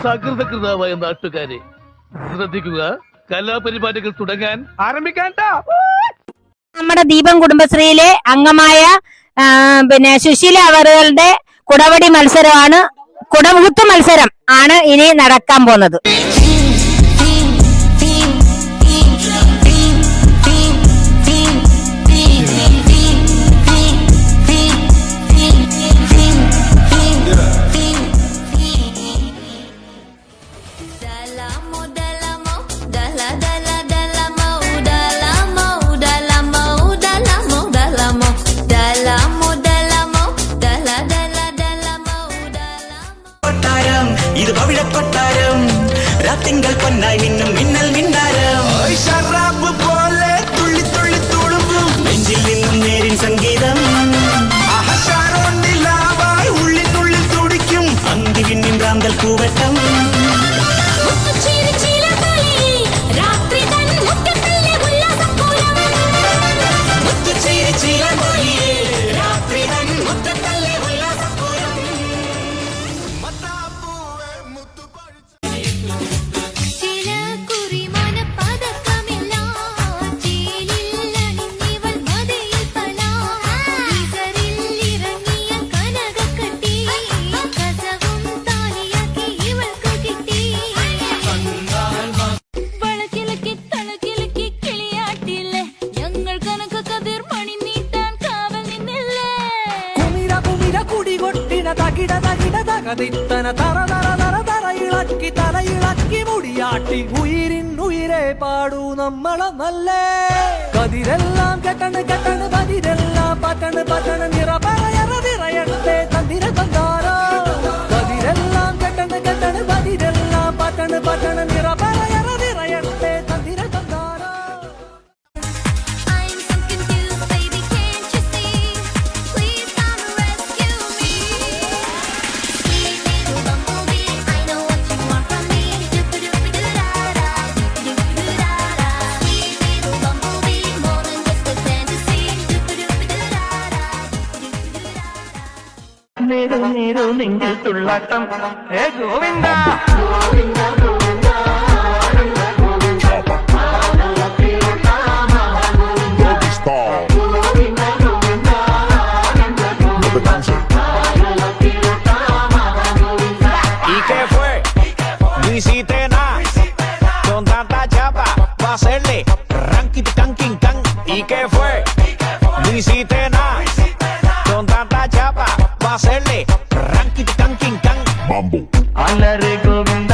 സകൃതകൃതാവായ നാട്ടുകാരെ ശ്രദ്ധിക്കുക, കലാപരിപാടികൾ തുടങ്ങാൻ ആരംഭിക്കാൻ. നമ്മുടെ ദീപം കുടുംബശ്രീയിലെ അംഗമായ സുശീല അവറുകളുടെ കുടവടി മത്സരമാണ്, കുടമുകുത്ത് മത്സരം ആണ് ഇനി നടക്കാൻ പോകുന്നത്. ഇത് പവിഴക്കൊട്ടാരം, രാത്തിങ്കൾ പൊന്നായി മിന്നും മിന്നൽ മിന്നാരം, ഷറാബ് പോലെ തുള്ളി തുള്ളി തുളുമ്പും നെഞ്ചിൽ നിന്നും നേരിൻ സംഗീതം, ഉള്ളിനുള്ളിൽ തുടിക്കും അന്തിവിന്നിൻ റാന്തൽ പൂവട്ടം. തലയിളക്കി മുടിയാട്ടി ഉയിരിൻ ഉയിരെ പാടൂ നമ്മളെ നല്ല കതിരെല്ലാം കെട്ടണ് കെട്ടണ് പതിരെല്ലാം പറ്റണ് പറ്റണ് നിറയണത്തെ തന്തിര തന്താരോ കതിരെല്ലാം കെട്ടണ് കെട്ടണ് പതിരെല്ലാം പറ്റണ് പറ്റണ് നിറയണത്തെ തന്തിര തന്താരോ. നെഞ്ചിൽ തുള്ളാട്ടം, ഹേ Govinda ¿Y qué fue? No hiciste nada con tanta chapa pa' hacerle ranking canking can. ¿Y qué fue? No hiciste nada con tanta chapa pa' hacerle ranking canking can. അല്ലറെ Govinda